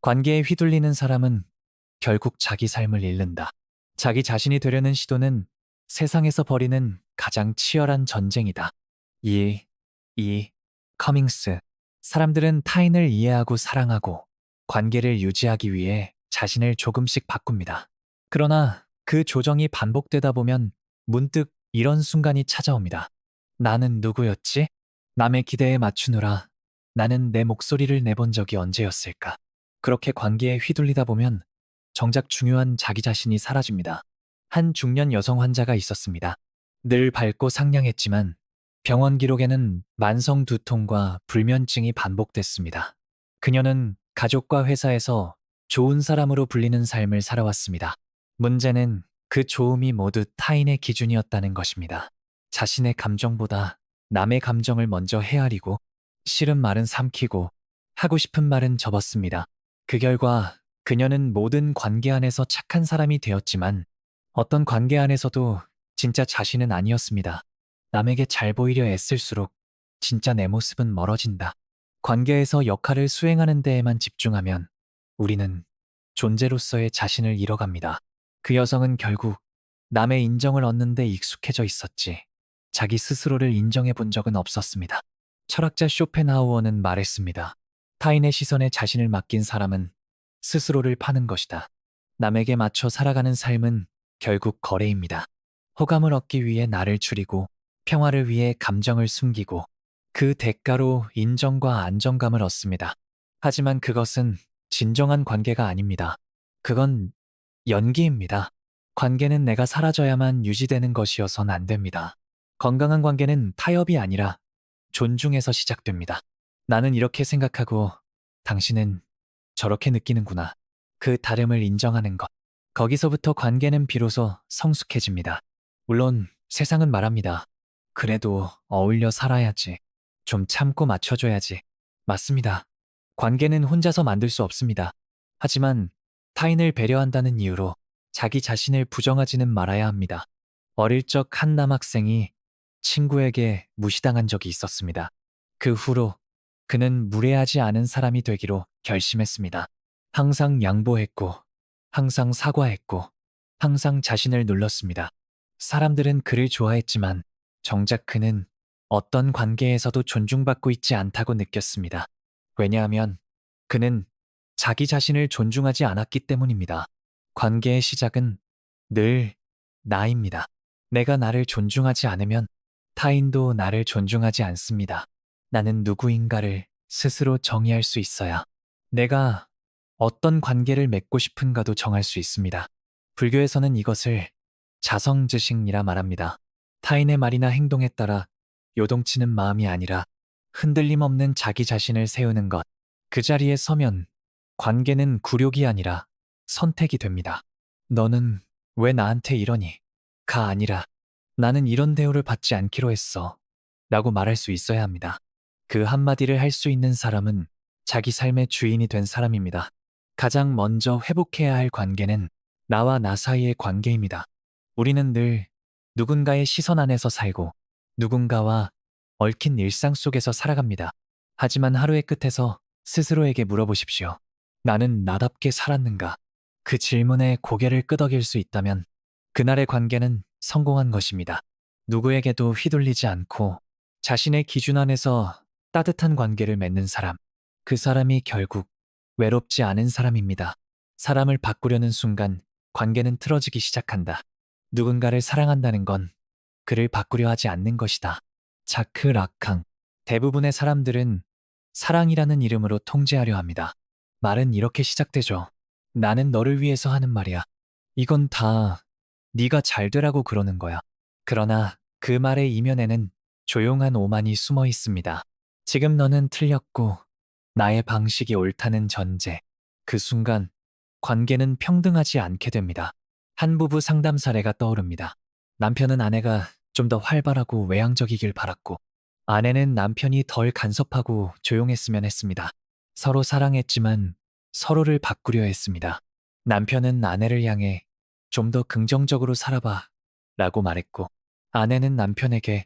관계에 휘둘리는 사람은 결국 자기 삶을 잃는다. 자기 자신이 되려는 시도는 세상에서 벌이는 가장 치열한 전쟁이다. 이 커밍스. 사람들은 타인을 이해하고 사랑하고 관계를 유지하기 위해 자신을 조금씩 바꿉니다. 그러나 그 조정이 반복되다 보면 문득 이런 순간이 찾아옵니다. 나는 누구였지? 남의 기대에 맞추느라 나는 내 목소리를 내본 적이 언제였을까? 그렇게 관계에 휘둘리다 보면 정작 중요한 자기 자신이 사라집니다. 한 중년 여성 환자가 있었습니다. 늘 밝고 상냥했지만 병원 기록에는 만성 두통과 불면증이 반복됐습니다. 그녀는 가족과 회사에서 좋은 사람으로 불리는 삶을 살아왔습니다. 문제는 그 좋음이 모두 타인의 기준이었다는 것입니다. 자신의 감정보다 남의 감정을 먼저 헤아리고 싫은 말은 삼키고 하고 싶은 말은 접었습니다. 그 결과 그녀는 모든 관계 안에서 착한 사람이 되었지만 어떤 관계 안에서도 진짜 자신은 아니었습니다. 남에게 잘 보이려 애쓸수록 진짜 내 모습은 멀어진다. 관계에서 역할을 수행하는 데에만 집중하면 우리는 존재로서의 자신을 잃어갑니다. 그 여성은 결국 남의 인정을 얻는 데 익숙해져 있었지 자기 스스로를 인정해 본 적은 없었습니다. 철학자 쇼펜하우어는 말했습니다. 타인의 시선에 자신을 맡긴 사람은 스스로를 파는 것이다. 남에게 맞춰 살아가는 삶은 결국 거래입니다. 호감을 얻기 위해 나를 줄이고 평화를 위해 감정을 숨기고 그 대가로 인정과 안정감을 얻습니다. 하지만 그것은 진정한 관계가 아닙니다. 그건 연기입니다. 관계는 내가 사라져야만 유지되는 것이어선 안 됩니다. 건강한 관계는 타협이 아니라 존중에서 시작됩니다. 나는 이렇게 생각하고 당신은 저렇게 느끼는구나. 그 다름을 인정하는 것. 거기서부터 관계는 비로소 성숙해집니다. 물론 세상은 말합니다. 그래도 어울려 살아야지. 좀 참고 맞춰줘야지. 맞습니다. 관계는 혼자서 만들 수 없습니다. 하지만 타인을 배려한다는 이유로 자기 자신을 부정하지는 말아야 합니다. 어릴 적 한 남학생이 친구에게 무시당한 적이 있었습니다. 그 후로 그는 무례하지 않은 사람이 되기로 결심했습니다. 항상 양보했고, 항상 사과했고, 항상 자신을 눌렀습니다. 사람들은 그를 좋아했지만 정작 그는 어떤 관계에서도 존중받고 있지 않다고 느꼈습니다. 왜냐하면 그는 자기 자신을 존중하지 않았기 때문입니다. 관계의 시작은 늘 나입니다. 내가 나를 존중하지 않으면 타인도 나를 존중하지 않습니다. 나는 누구인가를 스스로 정의할 수 있어야 내가 어떤 관계를 맺고 싶은가도 정할 수 있습니다. 불교에서는 이것을 자성즈식이라 말합니다. 타인의 말이나 행동에 따라 요동치는 마음이 아니라 흔들림 없는 자기 자신을 세우는 것. 그 자리에 서면 관계는 굴욕이 아니라 선택이 됩니다. 너는 왜 나한테 이러니? 가 아니라 나는 이런 대우를 받지 않기로 했어. 라고 말할 수 있어야 합니다. 그 한마디를 할 수 있는 사람은 자기 삶의 주인이 된 사람입니다. 가장 먼저 회복해야 할 관계는 나와 나 사이의 관계입니다. 우리는 늘 누군가의 시선 안에서 살고 누군가와 얽힌 일상 속에서 살아갑니다. 하지만 하루의 끝에서 스스로에게 물어보십시오. 나는 나답게 살았는가? 그 질문에 고개를 끄덕일 수 있다면 그날의 관계는 성공한 것입니다. 누구에게도 휘둘리지 않고 자신의 기준 안에서 따뜻한 관계를 맺는 사람, 그 사람이 결국 외롭지 않은 사람입니다. 사람을 바꾸려는 순간 관계는 틀어지기 시작한다. 누군가를 사랑한다는 건 그를 바꾸려 하지 않는 것이다. 자크 라캉. 대부분의 사람들은 사랑이라는 이름으로 통제하려 합니다. 말은 이렇게 시작되죠. 나는 너를 위해서 하는 말이야. 이건 다 네가 잘 되라고 그러는 거야. 그러나 그 말의 이면에는 조용한 오만이 숨어 있습니다. 지금 너는 틀렸고 나의 방식이 옳다는 전제. 그 순간 관계는 평등하지 않게 됩니다. 한 부부 상담 사례가 떠오릅니다. 남편은 아내가 좀 더 활발하고 외향적이길 바랐고 아내는 남편이 덜 간섭하고 조용했으면 했습니다. 서로 사랑했지만 서로를 바꾸려 했습니다. 남편은 아내를 향해 좀 더 긍정적으로 살아봐 라고 말했고 아내는 남편에게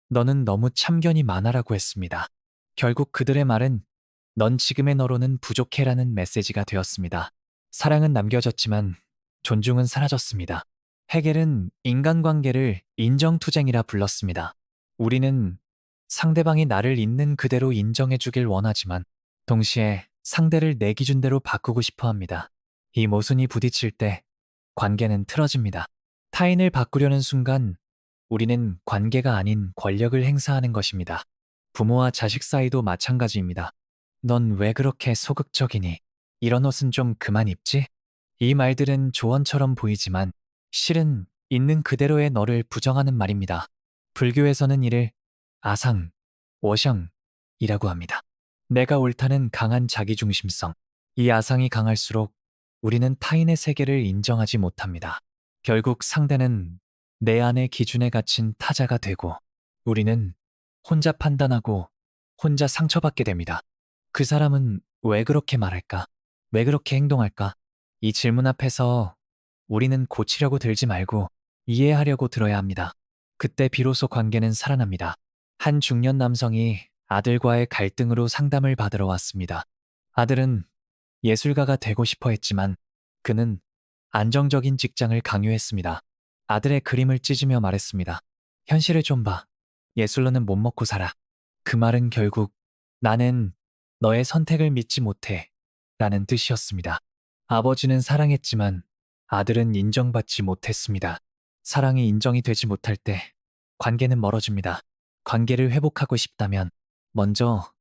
너는 너무 참견이 많아라고 했습니다. 결국 그들의 말은 넌 지금의 너로는 부족해라는 메시지가 되었습니다. 사랑은 남겨졌지만 존중은 사라졌습니다. 헤겔은 인간관계를 인정투쟁이라 불렀습니다. 우리는 상대방이 나를 있는 그대로 인정해주길 원하지만 동시에 상대를 내 기준대로 바꾸고 싶어 합니다. 이 모순이 부딪힐 때 관계는 틀어집니다. 타인을 바꾸려는 순간 우리는 관계가 아닌 권력을 행사하는 것입니다. 부모와 자식 사이도 마찬가지입니다. 넌 왜 그렇게 소극적이니? 이런 옷은 좀 그만 입지? 이 말들은 조언처럼 보이지만 실은 있는 그대로의 너를 부정하는 말입니다. 불교에서는 이를 아상, 워샹이라고 합니다. 내가 옳다는 강한 자기중심성. 이 아상이 강할수록 우리는 타인의 세계를 인정하지 못합니다. 결국 상대는 내 안의 기준에 갇힌 타자가 되고 우리는 혼자 판단하고 혼자 상처받게 됩니다. 그 사람은 왜 그렇게 말할까? 왜 그렇게 행동할까? 이 질문 앞에서 우리는 고치려고 들지 말고 이해하려고 들어야 합니다. 그때 비로소 관계는 살아납니다. 한 중년 남성이 아들과의 갈등으로 상담을 받으러 왔습니다. 아들은 예술가가 되고 싶어 했지만 그는 안정적인 직장을 강요했습니다. 아들의 그림을 찢으며 말했습니다. 현실을 좀 봐. 예술로는 못 먹고 살아. 그 말은 결국 나는 너의 선택을 믿지 못해 라는 뜻이었습니다. 아버지는 사랑했지만 아들은 인정받지 못했습니다. 사랑이 인정이 되지 못할 때 관계는 멀어집니다. 관계를 회복하고 싶다면 먼저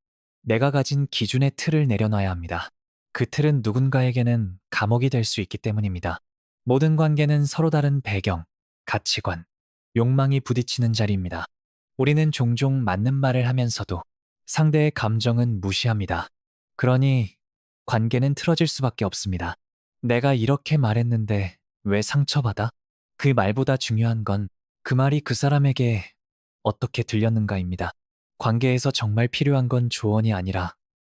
내가 가진 기준의 틀을 내려놔야 합니다. 그 틀은 누군가에게는 감옥이 될 수 있기 때문입니다. 모든 관계는 서로 다른 배경, 가치관, 욕망이 부딪히는 자리입니다. 우리는 종종 맞는 말을 하면서도 상대의 감정은 무시합니다. 그러니 관계는 틀어질 수밖에 없습니다. 내가 이렇게 말했는데 왜 상처받아? 그 말보다 중요한 건 그 말이 그 사람에게 어떻게 들렸는가입니다. 관계에서 정말 필요한 건 조언이 아니라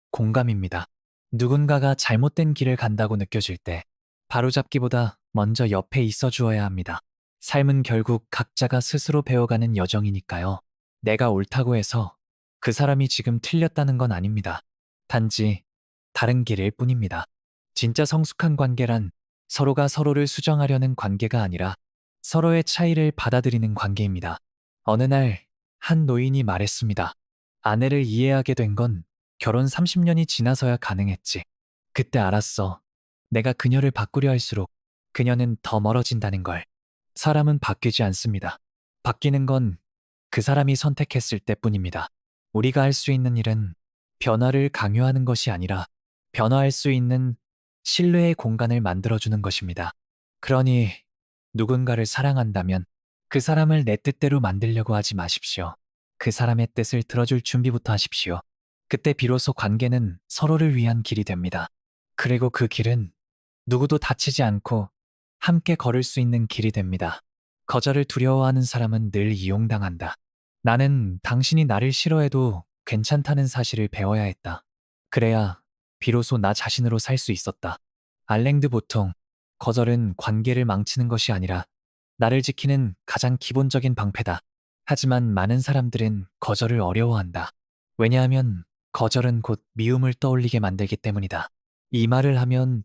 공감입니다. 누군가가 잘못된 길을 간다고 느껴질 때 바로잡기보다 먼저 옆에 있어 주어야 합니다. 삶은 결국 각자가 스스로 배워가는 여정이니까요. 내가 옳다고 해서 그 사람이 지금 틀렸다는 건 아닙니다. 단지 다른 길일 뿐입니다. 진짜 성숙한 관계란 서로가 서로를 수정하려는 관계가 아니라 서로의 차이를 받아들이는 관계입니다. 어느 날 한 노인이 말했습니다. 아내를 이해하게 된 건 결혼 30년이 지나서야 가능했지. 그때 알았어. 내가 그녀를 바꾸려 할수록 그녀는 더 멀어진다는 걸. 사람은 바뀌지 않습니다. 바뀌는 건 그 사람이 선택했을 때뿐입니다. 우리가 할 수 있는 일은 변화를 강요하는 것이 아니라 변화할 수 있는 신뢰의 공간을 만들어주는 것입니다. 그러니 누군가를 사랑한다면 그 사람을 내 뜻대로 만들려고 하지 마십시오. 그 사람의 뜻을 들어줄 준비부터 하십시오. 그때 비로소 관계는 서로를 위한 길이 됩니다. 그리고 그 길은 누구도 다치지 않고 함께 걸을 수 있는 길이 됩니다. 거절을 두려워하는 사람은 늘 이용당한다. 나는 당신이 나를 싫어해도 괜찮다는 사실을 배워야 했다. 그래야 비로소 나 자신으로 살 수 있었다. 알랭드 보통, 거절은 관계를 망치는 것이 아니라 나를 지키는 가장 기본적인 방패다. 하지만 많은 사람들은 거절을 어려워한다. 왜냐하면 거절은 곧 미움을 떠올리게 만들기 때문이다. 이 말을 하면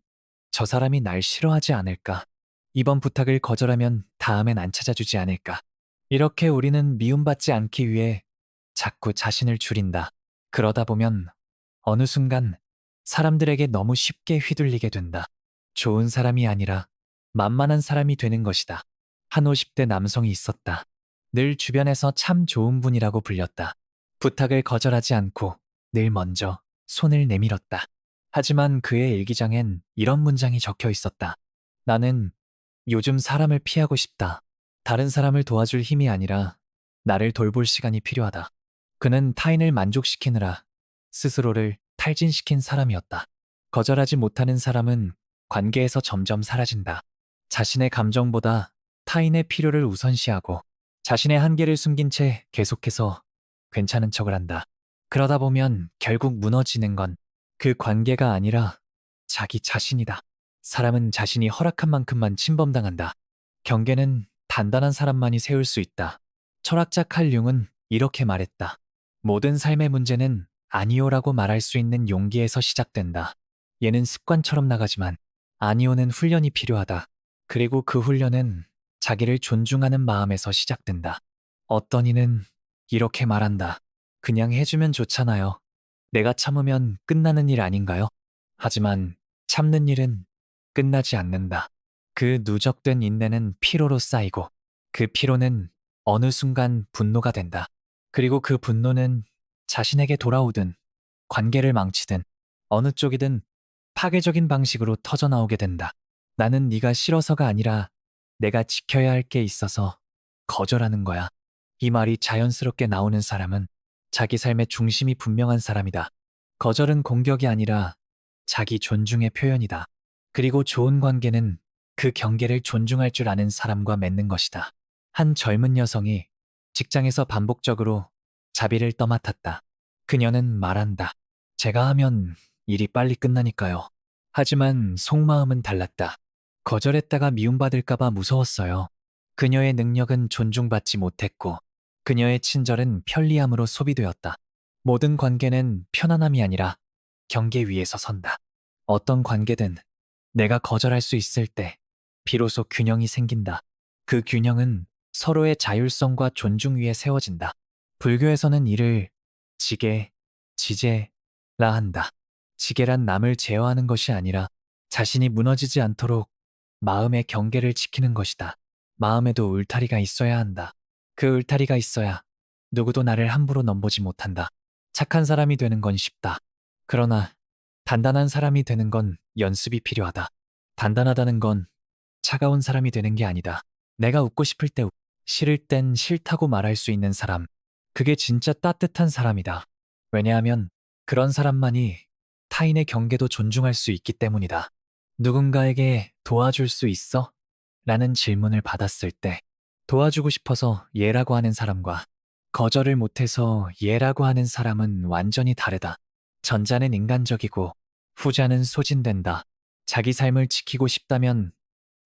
저 사람이 날 싫어하지 않을까? 이번 부탁을 거절하면 다음엔 안 찾아주지 않을까? 이렇게 우리는 미움받지 않기 위해 자꾸 자신을 줄인다. 그러다 보면 어느 순간 사람들에게 너무 쉽게 휘둘리게 된다. 좋은 사람이 아니라 만만한 사람이 되는 것이다. 한 50대 남성이 있었다. 늘 주변에서 참 좋은 분이라고 불렸다. 부탁을 거절하지 않고 늘 먼저 손을 내밀었다. 하지만 그의 일기장엔 이런 문장이 적혀 있었다. 나는 요즘 사람을 피하고 싶다. 다른 사람을 도와줄 힘이 아니라 나를 돌볼 시간이 필요하다. 그는 타인을 만족시키느라 스스로를 탈진시킨 사람이었다. 거절하지 못하는 사람은 관계에서 점점 사라진다. 자신의 감정보다 타인의 필요를 우선시하고 자신의 한계를 숨긴 채 계속해서 괜찮은 척을 한다. 그러다 보면 결국 무너지는 건 그 관계가 아니라 자기 자신이다. 사람은 자신이 허락한 만큼만 침범당한다. 경계는 단단한 사람만이 세울 수 있다. 철학자 칼 융은 이렇게 말했다. 모든 삶의 문제는 아니오라고 말할 수 있는 용기에서 시작된다. 얘는 습관처럼 나가지만 아니오는 훈련이 필요하다. 그리고 그 훈련은 자기를 존중하는 마음에서 시작된다. 어떤 이는 이렇게 말한다. 그냥 해주면 좋잖아요. 내가 참으면 끝나는 일 아닌가요? 하지만 참는 일은 끝나지 않는다. 그 누적된 인내는 피로로 쌓이고 그 피로는 어느 순간 분노가 된다. 그리고 그 분노는 자신에게 돌아오든 관계를 망치든 어느 쪽이든 파괴적인 방식으로 터져나오게 된다. 나는 네가 싫어서가 아니라 내가 지켜야 할 게 있어서 거절하는 거야. 이 말이 자연스럽게 나오는 사람은 자기 삶의 중심이 분명한 사람이다. 거절은 공격이 아니라 자기 존중의 표현이다. 그리고 좋은 관계는 그 경계를 존중할 줄 아는 사람과 맺는 것이다. 한 젊은 여성이 직장에서 반복적으로 자비를 떠맡았다. 그녀는 말한다. 제가 하면 일이 빨리 끝나니까요. 하지만 속마음은 달랐다. 거절했다가 미움받을까봐 무서웠어요. 그녀의 능력은 존중받지 못했고 그녀의 친절은 편리함으로 소비되었다. 모든 관계는 편안함이 아니라 경계 위에서 선다. 어떤 관계든 내가 거절할 수 있을 때 비로소 균형이 생긴다. 그 균형은 서로의 자율성과 존중 위에 세워진다. 불교에서는 이를 지계, 지제라 한다. 지계란 남을 제어하는 것이 아니라 자신이 무너지지 않도록 마음의 경계를 지키는 것이다. 마음에도 울타리가 있어야 한다. 그 울타리가 있어야 누구도 나를 함부로 넘보지 못한다. 착한 사람이 되는 건 쉽다. 그러나 단단한 사람이 되는 건 연습이 필요하다. 단단하다는 건 차가운 사람이 되는 게 아니다. 내가 웃고 싶을 때 웃고 싫을 땐 싫다고 말할 수 있는 사람. 그게 진짜 따뜻한 사람이다. 왜냐하면 그런 사람만이 타인의 경계도 존중할 수 있기 때문이다. 누군가에게 도와줄 수 있어? 라는 질문을 받았을 때 도와주고 싶어서 예라고 하는 사람과 거절을 못해서 예라고 하는 사람은 완전히 다르다. 전자는 인간적이고 후자는 소진된다. 자기 삶을 지키고 싶다면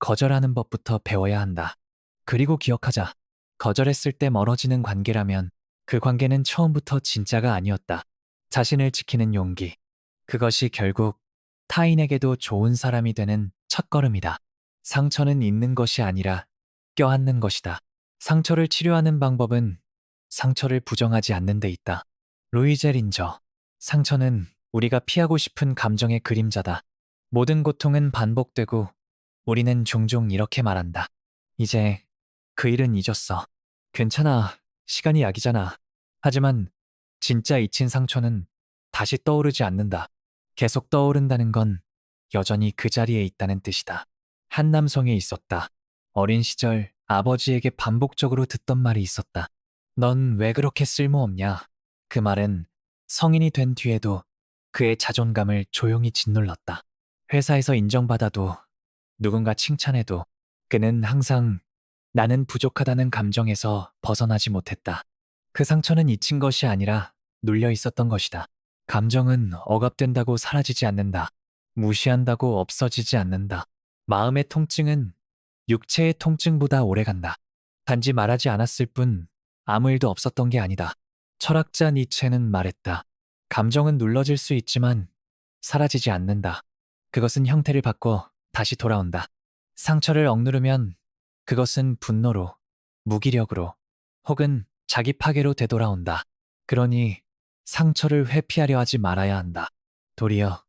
거절하는 법부터 배워야 한다. 그리고 기억하자. 거절했을 때 멀어지는 관계라면 그 관계는 처음부터 진짜가 아니었다. 자신을 지키는 용기. 그것이 결국 타인에게도 좋은 사람이 되는 첫걸음이다. 상처는 있는 것이 아니라 껴안는 것이다. 상처를 치료하는 방법은 상처를 부정하지 않는 데 있다. 루이제 린저. 상처는 우리가 피하고 싶은 감정의 그림자다. 모든 고통은 반복되고 우리는 종종 이렇게 말한다. 이제 그 일은 잊었어. 괜찮아. 시간이 약이잖아. 하지만 진짜 잊힌 상처는 다시 떠오르지 않는다. 계속 떠오른다는 건 여전히 그 자리에 있다는 뜻이다. 한 남성이 있었다. 어린 시절 아버지에게 반복적으로 듣던 말이 있었다. 넌 왜 그렇게 쓸모없냐? 그 말은 성인이 된 뒤에도 그의 자존감을 조용히 짓눌렀다. 회사에서 인정받아도 누군가 칭찬해도 그는 항상 나는 부족하다는 감정에서 벗어나지 못했다. 그 상처는 잊힌 것이 아니라 눌려 있었던 것이다. 감정은 억압된다고 사라지지 않는다. 무시한다고 없어지지 않는다. 마음의 통증은 육체의 통증보다 오래간다. 단지 말하지 않았을 뿐 아무 일도 없었던 게 아니다. 철학자 니체는 말했다. 감정은 눌러질 수 있지만 사라지지 않는다. 그것은 형태를 바꿔 다시 돌아온다. 상처를 억누르면 그것은 분노로, 무기력으로, 혹은 자기 파괴로 되돌아온다. 그러니 상처를 회피하려 하지 말아야 한다. 도리어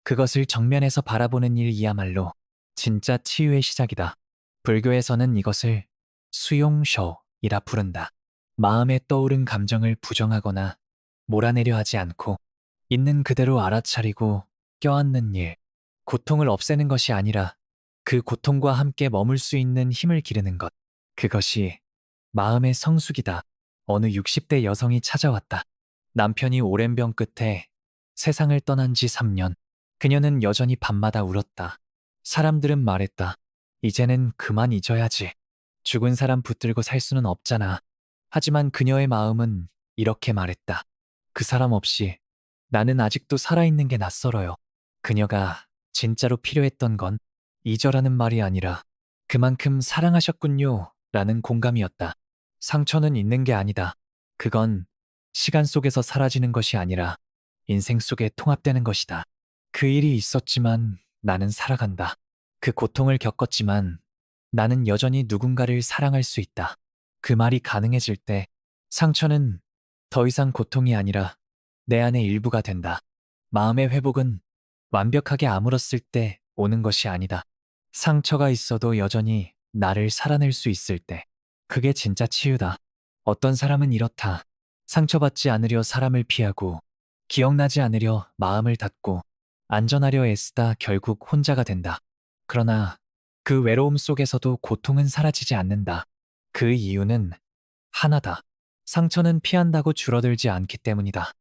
그것을 정면에서 바라보는 일이야말로 진짜 치유의 시작이다. 불교에서는 이것을 수용쇼이라 부른다. 마음에 떠오른 감정을 부정하거나 몰아내려 하지 않고 있는 그대로 알아차리고 껴안는 일. 고통을 없애는 것이 아니라 그 고통과 함께 머물 수 있는 힘을 기르는 것. 그것이 마음의 성숙이다. 어느 60대 여성이 찾아왔다. 남편이 오랜 병 끝에 세상을 떠난 지 3년. 그녀는 여전히 밤마다 울었다. 사람들은 말했다. 이제는 그만 잊어야지. 죽은 사람 붙들고 살 수는 없잖아. 하지만 그녀의 마음은 이렇게 말했다. 그 사람 없이 나는 아직도 살아있는 게 낯설어요. 그녀가 진짜로 필요했던 건 잊어라는 말이 아니라 그만큼 사랑하셨군요 라는 공감이었다. 상처는 있는 게 아니다. 그건 시간 속에서 사라지는 것이 아니라 인생 속에 통합되는 것이다. 그 일이 있었지만 나는 살아간다. 그 고통을 겪었지만 나는 여전히 누군가를 사랑할 수 있다. 그 말이 가능해질 때 상처는 더 이상 고통이 아니라 내 안의 일부가 된다. 마음의 회복은 완벽하게 아물었을 때 오는 것이 아니다. 상처가 있어도 여전히 나를 살아낼 수 있을 때, 그게 진짜 치유다. 어떤 사람은 이렇다. 상처받지 않으려 사람을 피하고, 기억나지 않으려 마음을 닫고, 안전하려 애쓰다 결국 혼자가 된다. 그러나 그 외로움 속에서도 고통은 사라지지 않는다. 그 이유는 하나다. 상처는 피한다고 줄어들지 않기 때문이다.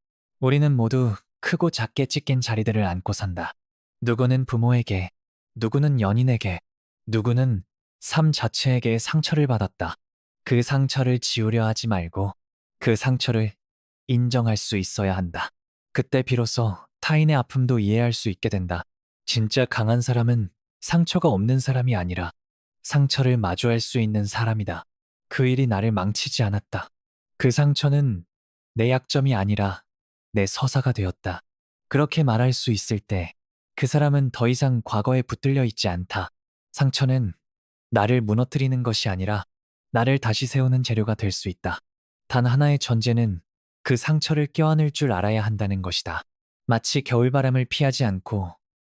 우리는 모두 크고 작게 찢긴 자리들을 안고 산다. 누구는 부모에게, 누구는 연인에게, 누구는 삶 자체에게 상처를 받았다. 그 상처를 지우려 하지 말고 그 상처를 인정할 수 있어야 한다. 그때 비로소 타인의 아픔도 이해할 수 있게 된다. 진짜 강한 사람은 상처가 없는 사람이 아니라 상처를 마주할 수 있는 사람이다. 그 일이 나를 망치지 않았다. 그 상처는 내 약점이 아니라 내 서사가 되었다. 그렇게 말할 수 있을 때 그 사람은 더 이상 과거에 붙들려 있지 않다. 상처는 나를 무너뜨리는 것이 아니라 나를 다시 세우는 재료가 될 수 있다. 단 하나의 전제는 그 상처를 껴안을 줄 알아야 한다는 것이다. 마치 겨울바람을 피하지 않고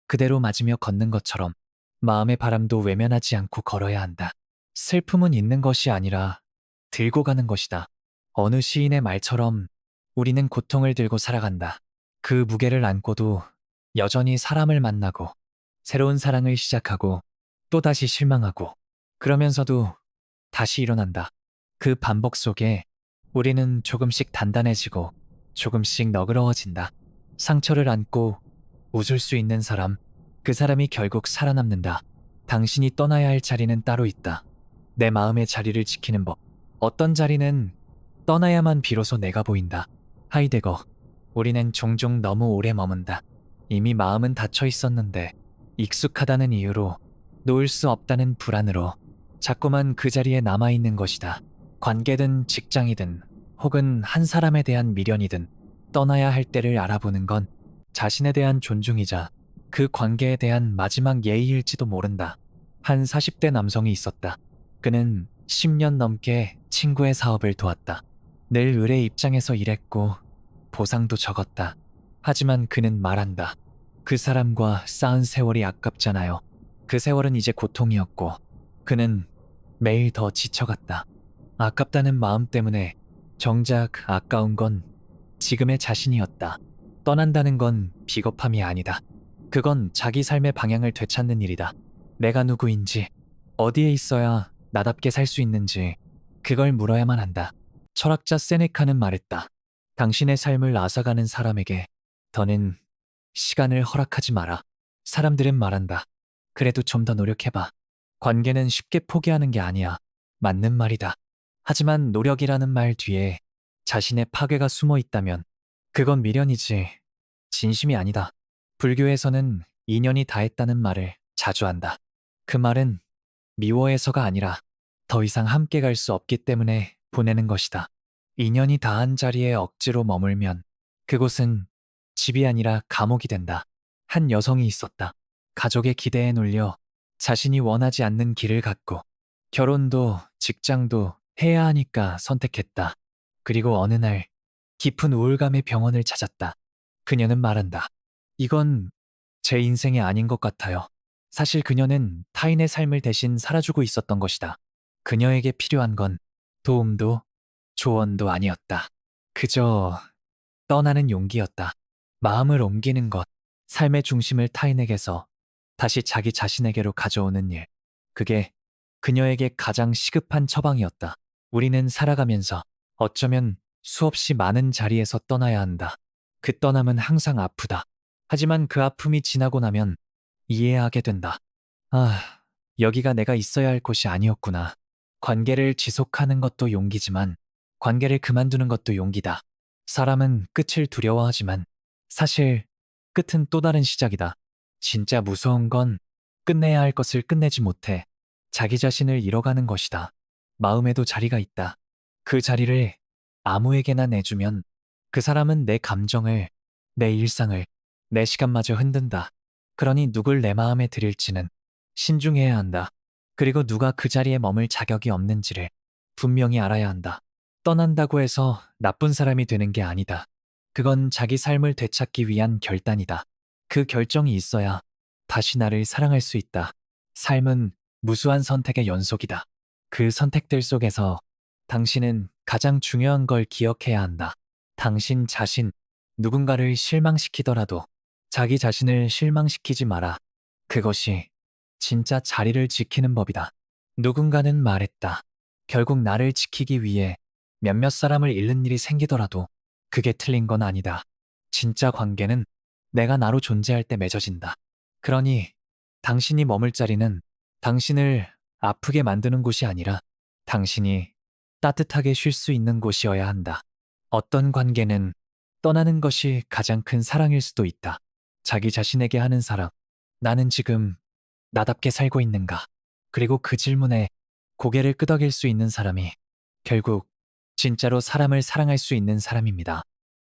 그대로 맞으며 걷는 것처럼 마음의 바람도 외면하지 않고 걸어야 한다. 슬픔은 있는 것이 아니라 들고 가는 것이다. 어느 시인의 말처럼 우리는 고통을 들고 살아간다. 그 무게를 안고도 여전히 사람을 만나고 새로운 사랑을 시작하고 또다시 실망하고 그러면서도 다시 일어난다. 그 반복 속에 우리는 조금씩 단단해지고 조금씩 너그러워진다. 상처를 안고 웃을 수 있는 사람, 그 사람이 결국 살아남는다. 당신이 떠나야 할 자리는 따로 있다. 내 마음의 자리를 지키는 법. 어떤 자리는 떠나야만 비로소 내가 보인다. 하이데거. 우리는 종종 너무 오래 머문다. 이미 마음은 닫혀 있었는데 익숙하다는 이유로 놓을 수 없다는 불안으로 자꾸만 그 자리에 남아있는 것이다. 관계든 직장이든 혹은 한 사람에 대한 미련이든 떠나야 할 때를 알아보는 건 자신에 대한 존중이자 그 관계에 대한 마지막 예의일지도 모른다. 한 40대 남성이 있었다. 그는 10년 넘게 친구의 사업을 도왔다. 늘 을의 입장에서 일했고 보상도 적었다. 하지만 그는 말한다. 그 사람과 쌓은 세월이 아깝잖아요. 그 세월은 이제 고통이었고 그는 매일 더 지쳐갔다. 아깝다는 마음 때문에 정작 아까운 건 지금의 자신이었다. 떠난다는 건 비겁함이 아니다. 그건 자기 삶의 방향을 되찾는 일이다. 내가 누구인지, 어디에 있어야 나답게 살 수 있는지 그걸 물어야만 한다. 철학자 세네카는 말했다. 당신의 삶을 앗아가는 사람에게 더는 시간을 허락하지 마라. 사람들은 말한다. 그래도 좀 더 노력해봐. 관계는 쉽게 포기하는 게 아니야. 맞는 말이다. 하지만 노력이라는 말 뒤에 자신의 파괴가 숨어 있다면 그건 미련이지 진심이 아니다. 불교에서는 인연이 다했다는 말을 자주 한다. 그 말은 미워해서가 아니라 더 이상 함께 갈 수 없기 때문에 보내는 것이다. 인연이 다한 자리에 억지로 머물면 그곳은 집이 아니라 감옥이 된다. 한 여성이 있었다. 가족의 기대에 눌려 자신이 원하지 않는 길을 갔고 결혼도 직장도 해야 하니까 선택했다. 그리고 어느 날 깊은 우울감의 병원을 찾았다. 그녀는 말한다. 이건 제 인생이 아닌 것 같아요. 사실 그녀는 타인의 삶을 대신 살아주고 있었던 것이다. 그녀에게 필요한 건 도움도 조언도 아니었다. 그저 떠나는 용기였다. 마음을 옮기는 것, 삶의 중심을 타인에게서 다시 자기 자신에게로 가져오는 일. 그게 그녀에게 가장 시급한 처방이었다. 우리는 살아가면서 어쩌면 수없이 많은 자리에서 떠나야 한다. 그 떠남은 항상 아프다. 하지만 그 아픔이 지나고 나면 이해하게 된다. 아, 여기가 내가 있어야 할 곳이 아니었구나. 관계를 지속하는 것도 용기지만 관계를 그만두는 것도 용기다. 사람은 끝을 두려워하지만 사실 끝은 또 다른 시작이다. 진짜 무서운 건 끝내야 할 것을 끝내지 못해 자기 자신을 잃어가는 것이다. 마음에도 자리가 있다. 그 자리를 아무에게나 내주면 그 사람은 내 감정을 내 일상을, 내 시간마저 흔든다. 그러니 누굴 내 마음에 들일지는 신중해야 한다. 그리고 누가 그 자리에 머물 자격이 없는지를 분명히 알아야 한다. 떠난다고 해서 나쁜 사람이 되는 게 아니다. 그건 자기 삶을 되찾기 위한 결단이다. 그 결정이 있어야 다시 나를 사랑할 수 있다. 삶은 무수한 선택의 연속이다. 그 선택들 속에서 당신은 가장 중요한 걸 기억해야 한다. 당신 자신, 누군가를 실망시키더라도 자기 자신을 실망시키지 마라. 그것이 진짜 자리를 지키는 법이다. 누군가는 말했다. 결국 나를 지키기 위해 몇몇 사람을 잃는 일이 생기더라도 그게 틀린 건 아니다. 진짜 관계는 내가 나로 존재할 때 맺어진다. 그러니 당신이 머물 자리는 당신을 아프게 만드는 곳이 아니라 당신이 따뜻하게 쉴 수 있는 곳이어야 한다. 어떤 관계는 떠나는 것이 가장 큰 사랑일 수도 있다. 자기 자신에게 하는 사랑. 나는 지금 나답게 살고 있는가? 그리고 그 질문에 고개를 끄덕일 수 있는 사람이 결국 진짜로 사람을 사랑할 수 있는 사람입니다.